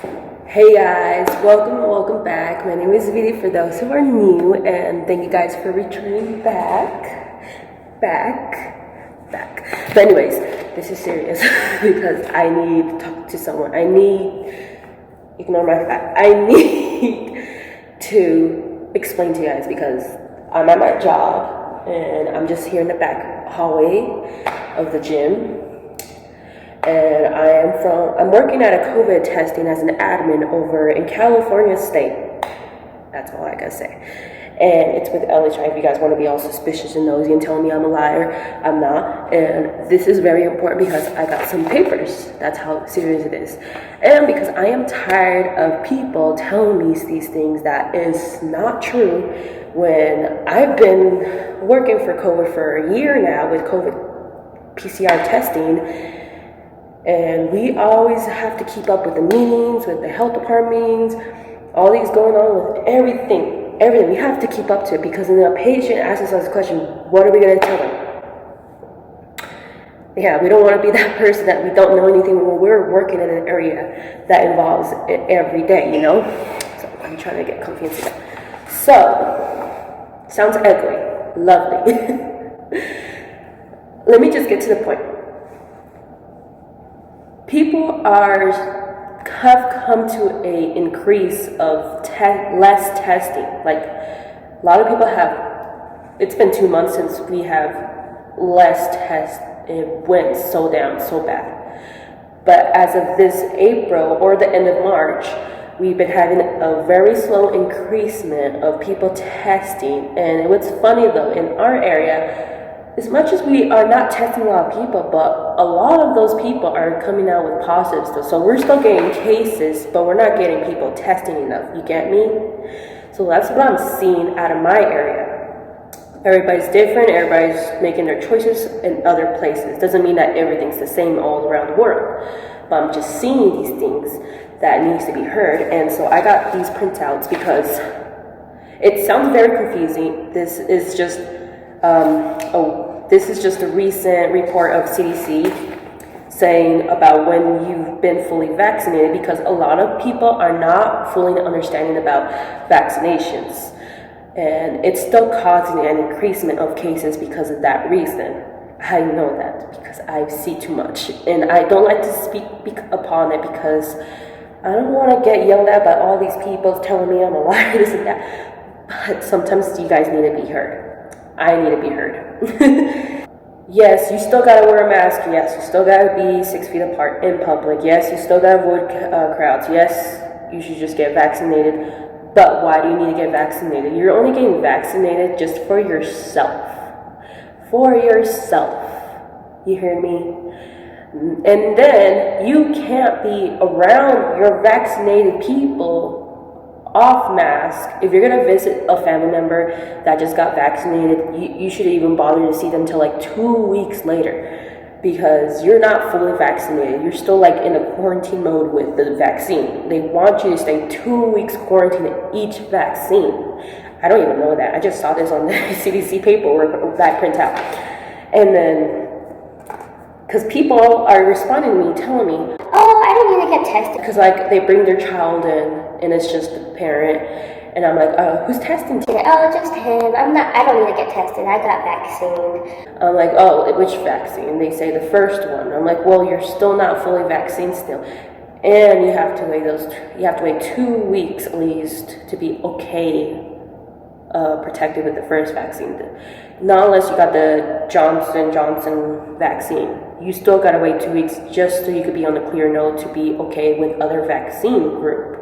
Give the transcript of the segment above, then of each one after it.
Hey guys, welcome back. My name is Vidy for those who are new, and thank you guys for returning back. But anyways, this is serious because I need to talk to someone. Ignore my fact, I need to explain to you guys because I'm at my job and I'm just here in the back hallway of the gym. And I'm working at a COVID testing as an admin over in California State. That's all I gotta say. And it's with LHI. If you guys want to be all suspicious and nosy and tell me I'm a liar, I'm not. And this is very important because I got some papers. That's how serious it is. And because I am tired of people telling me these things that is not true when I've been working for COVID for a year now with COVID PCR testing. And we always have to keep up with the meetings, with the health department meetings, all these going on with everything. We have to keep up to it because when a patient asks us a question, what are we going to tell them? Yeah, we don't want to be that person that we don't know anything when we're working in an area that involves it every day, you know? So I'm trying to get comfy and sit down. So, sounds ugly, lovely. Let me just get to the point. People have come to a increase of less testing. Like a lot of people have. It's been 2 months since we have less tests. It went so down so bad. But as of this April or the end of March, we've been having a very slow increasement of people testing. And what's funny though, in our area, as much as we are not testing a lot of people, but a lot of those people are coming out with positives still. So we're still getting cases, but we're not getting people testing enough. You get me? So that's what I'm seeing out of my area. Everybody's different. Everybody's making their choices in other places. Doesn't mean that everything's the same all around the world. But I'm just seeing these things that needs to be heard. And so I got these printouts because it sounds very confusing. This is just a recent report of CDC saying about when you've been fully vaccinated, because a lot of people are not fully understanding about vaccinations. And it's still causing an increasement of cases because of that reason. I know that because I see too much. And I don't like to speak upon it because I don't want to get yelled at by all these people telling me I'm a liar, this and that. But sometimes you guys need to be heard. I need to be heard. Yes, you still gotta wear a mask. Yes, you still gotta be 6 feet apart in public. Yes, you still gotta avoid crowds. Yes, you should just get vaccinated. But why do you need to get vaccinated? You're only getting vaccinated just for yourself. For yourself. You hear me? And then you can't be around your vaccinated people off mask. If you're gonna visit a family member that just got vaccinated, you shouldn't even bother to see them until like 2 weeks later because you're not fully vaccinated. You're still like in a quarantine mode with the vaccine. They want you to stay 2 weeks quarantine each vaccine. I don't even know that. I just saw this on the CDC paperwork that printout. And then because people are responding to me, telling me, oh, I don't need to get tested. Because like they bring their child in and it's just the parent. And I'm like, oh, who's testing today? Oh, just him. I don't need to get tested. I got vaccinated. I'm like, oh, which vaccine? They say the first one. I'm like, well, you're still not fully vaccinated still. And you have to wait 2 weeks at least to be okay protected with the first vaccine. Not unless you got the Johnson vaccine. You still gotta wait 2 weeks just so you could be on the clear note to be okay with other vaccine group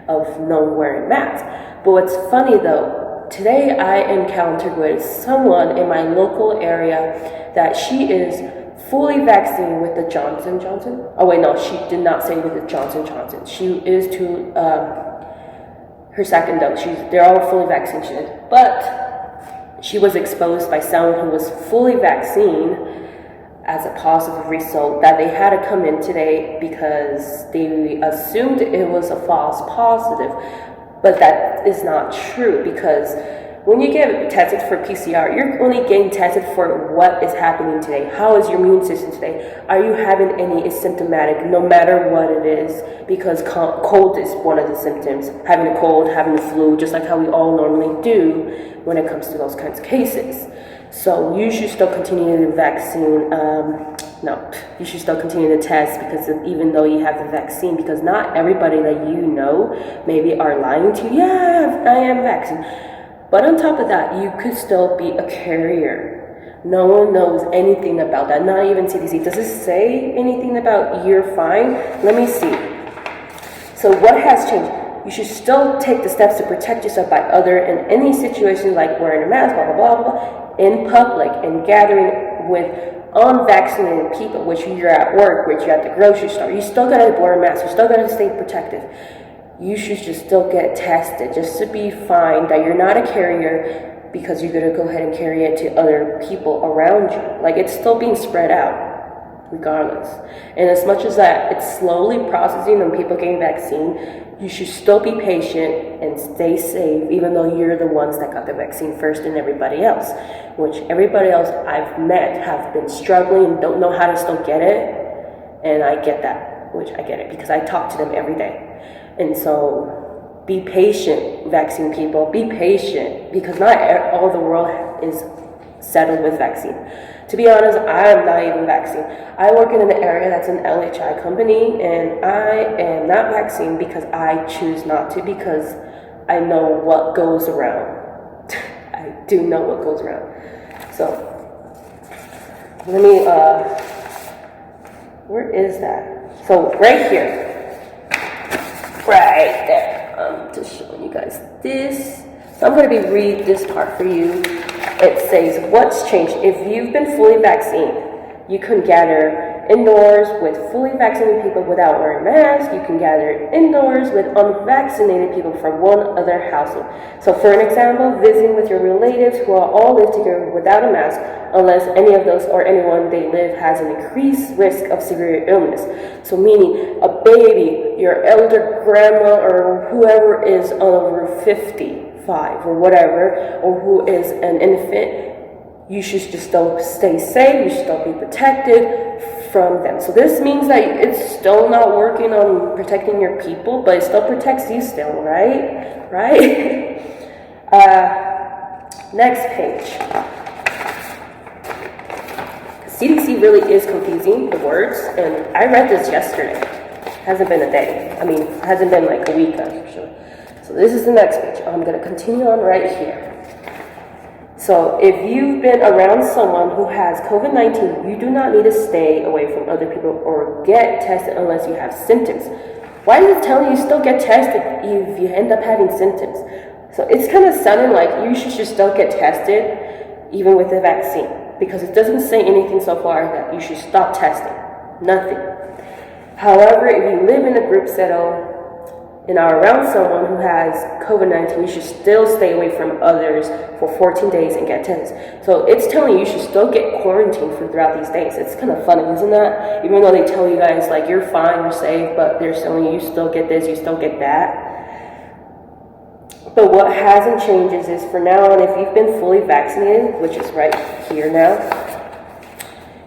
of no wearing masks. But what's funny though, today I encountered with someone in my local area that she is fully vaccinated with the Johnson. Oh wait, no, she did not say with the Johnson. She is to her second dose. They're all fully vaccinated, but she was exposed by someone who was fully vaccinated as a positive result that they had to come in today because they assumed it was a false positive, but that is not true because when you get tested for PCR, you're only getting tested for what is happening today. How is your immune system today? Are you having any asymptomatic, no matter what it is? Because cold is one of the symptoms. Having a cold, having the flu, just like how we all normally do when it comes to those kinds of cases. So you should still continue the vaccine. You should still continue to test, because even though you have the vaccine, because not everybody that you know maybe are lying to you. Yeah, I am vaccinated. But on top of that, you could still be a carrier. No one knows anything about that, not even CDC. Does it say anything about you're fine? Let me see. So what has changed? You should still take the steps to protect yourself by other in any situation, like wearing a mask, blah, blah, blah, blah, in public and gathering with unvaccinated people, which you're at work, which you're at the grocery store. You still gotta wear a mask. You still gotta stay protected. You should just still get tested just to be fine that you're not a carrier, because you're gonna go ahead and carry it to other people around you. Like, it's still being spread out regardless. And as much as that it's slowly processing on people getting vaccine, you should still be patient and stay safe, even though you're the ones that got the vaccine first and everybody else, which everybody else I've met have been struggling and don't know how to still get it. And I get that, which I get it because I talk to them every day. And so be patient, vaccine people, be patient, because not all the world is settled with vaccine. To be honest, I am not even vaccine. I work in an area that's an LHI company, and I am not vaccine because I choose not to, because I know what goes around. I do know what goes around. So, let me, where is that? So, right here. Right there. I'm just showing you guys this. So I'm going to read this part for you. It says, what's changed? If you've been fully vaccinated, you can gather indoors with fully vaccinated people without wearing masks. You can gather indoors with unvaccinated people from one other household. So for an example, visiting with your relatives who all live together without a mask, unless any of those or anyone they live has an increased risk of severe illness. So meaning a baby, your elder grandma, or whoever is over 55 or whatever, or who is an infant, you should just still stay safe. You should still be protected from them. So this means that it's still not working on protecting your people, but it still protects you still, right? Right? Next page. CDC really is confusing, the words, and I read this yesterday. Hasn't been a day. I mean, hasn't been like a week, actually. So this is the next page. I'm going to continue on right here. So if you've been around someone who has COVID-19, you do not need to stay away from other people or get tested unless you have symptoms. Why is it telling you still get tested if you end up having symptoms? So it's kind of sounding like you should just still get tested even with the vaccine, because it doesn't say anything so far that you should stop testing. Nothing. However, if you live in a group setting and are around someone who has COVID-19, you should still stay away from others for 14 days and get tested. So it's telling you should still get quarantined for throughout these days. It's kind of funny, isn't that? Even though they tell you guys, like, you're fine, you're safe, but they're telling you still get this, you still get that. But what hasn't changed is for now on, if you've been fully vaccinated, which is right here now,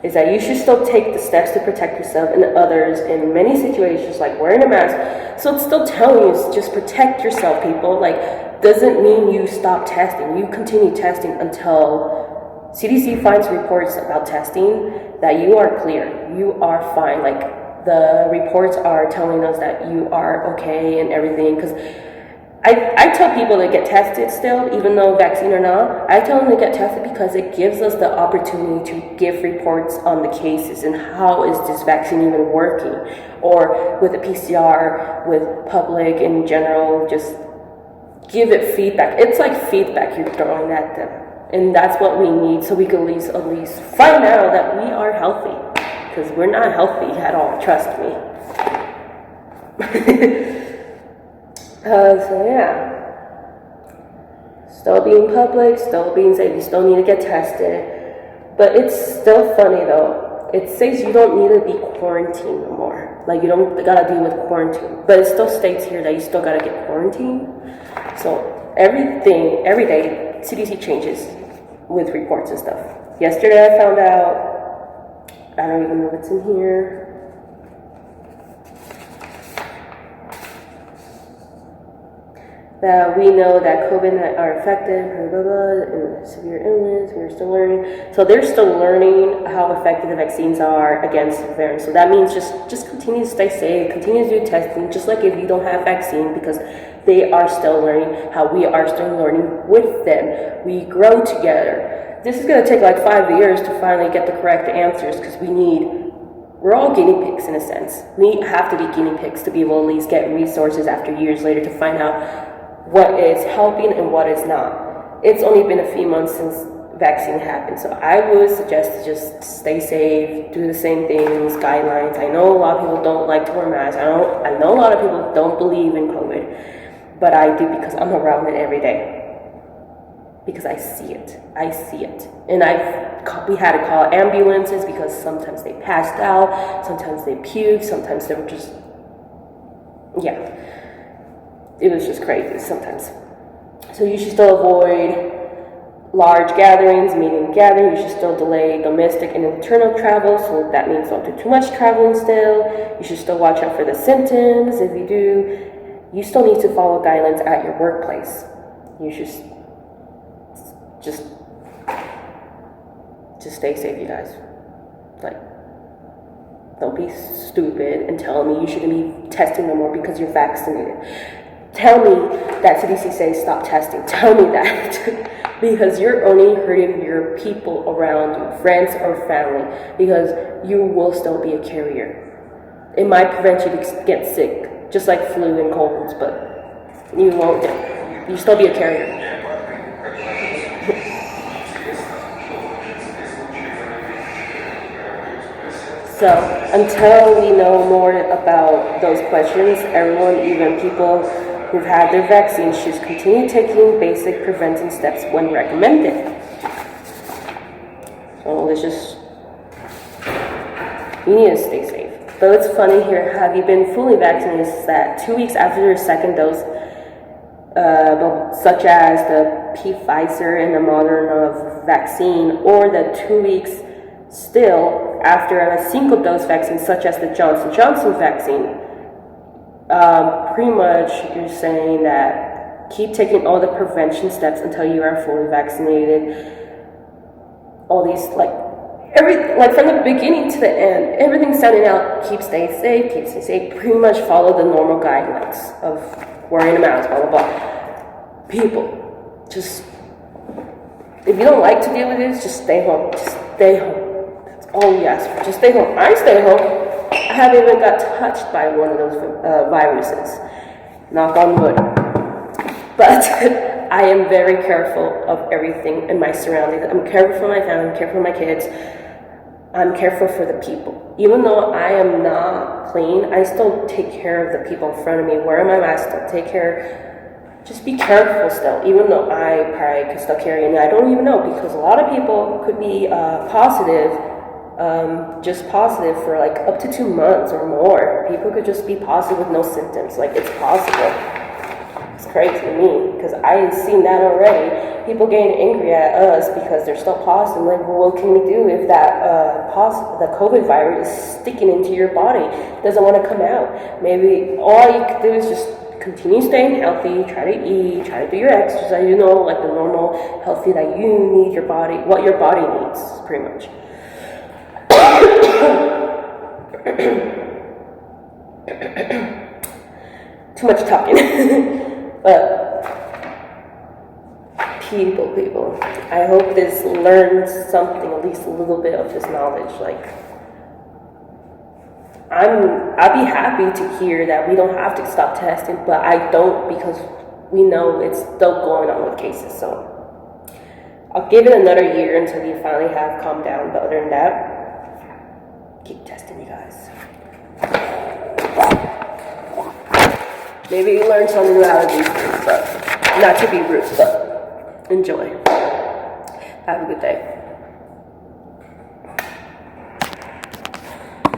is that you should still take the steps to protect yourself and others in many situations, like wearing a mask. So it's still telling you, just protect yourself, people. Like, doesn't mean you stop testing. You continue testing until CDC finds reports about testing that you are clear. You are fine. Like, the reports are telling us that you are okay and everything. Because I tell people to get tested still, even though vaccine or not. I tell them to get tested because it gives us the opportunity to give reports on the cases and how is this vaccine even working. Or with the PCR, with public in general, just give it feedback. It's like feedback you're throwing at them. And that's what we need, so we can at least find out that we are healthy. Because we're not healthy at all, trust me. So yeah, still being public, still being safe, you still need to get tested. But it's still funny though. It says you don't need to be quarantined no more. Like, you don't gotta deal with quarantine. But it still states here that you still gotta get quarantined. So every day, CDC changes with reports and stuff. Yesterday I found out, I don't even know what's in here. That we know that COVID are effective, blah, blah, blah, and severe illness, we're still learning. So they're still learning how effective the vaccines are against variants. So that means just continue to stay safe, continue to do testing, just like if you don't have vaccine, because they are still learning how we are still learning with them. We grow together. This is gonna take like 5 years to finally get the correct answers, because we're all guinea pigs in a sense. We have to be guinea pigs to be able to at least get resources after years later to find out what is helping and what is not. It's only been a few months since vaccine happened, so I would suggest to just stay safe, do the same things, guidelines. I know a lot of people don't like to wear masks. I know a lot of people don't believe in COVID, but I do, because I'm around it every day. Because I see it. And we had to call ambulances because sometimes they passed out, sometimes they puked, sometimes they were just, yeah. It was just crazy sometimes. So you should still avoid large gatherings, meeting gatherings. You should still delay domestic and internal travel. So that means don't do too much traveling still. You should still watch out for the symptoms. If you do, you still need to follow guidelines at your workplace. You should just stay safe, you guys. Like, don't be stupid and tell me you shouldn't be testing no more because you're vaccinated. Tell me that CDC says stop testing. Tell me that. Because you're only hurting your people around you, friends or family, because you will still be a carrier. It might prevent you to get sick, just like flu and colds, but you won't. You still be a carrier. So until we know more about those questions, everyone, even people who've had their vaccines, should continue taking basic preventing steps when recommended. So you need to stay safe. But it's funny here, have you been fully vaccinated? Is that 2 weeks after your second dose, such as the Pfizer and the Moderna vaccine, or the 2 weeks still after a single dose vaccine, such as the Johnson & Johnson vaccine. Pretty much you're saying that keep taking all the prevention steps until you are fully vaccinated. All these, from the beginning to the end, everything's sounding out, keep staying safe, pretty much follow the normal guidelines of wearing a mask, blah, blah, blah. People, just, if you don't like to deal with this, just stay home. That's all we ask for. Just stay home. I stay home. I haven't even got touched by one of those viruses. Knock on wood. But I am very careful of everything in my surroundings. I'm careful for my family, I'm careful for my kids. I'm careful for the people. Even though I am not clean, I still take care of the people in front of me. Wear my mask, still take care. Just be careful still, even though I probably could still carry it. And I don't even know, because a lot of people could be just positive for like up to 2 months or more. People could just be positive with no symptoms. Like, it's possible. It's crazy to me, because I've seen that already. People getting angry at us because they're still positive. Like, well, what can we do if that the COVID virus is sticking into your body, doesn't want to come out? Maybe all you can do is just continue staying healthy, try to eat, try to do your exercise, like the normal healthy that you need your body, what your body needs, pretty much. Too much talking. But people, I hope this learns something, at least a little bit of this knowledge. Like, I'd be happy to hear that we don't have to stop testing, but I don't, because we know it's still going on with cases. So I'll give it another year until you finally have calmed down. But other than that, keep testing, you guys. Maybe you learn something new out of these things, but not to be rude, but enjoy. Have a good day.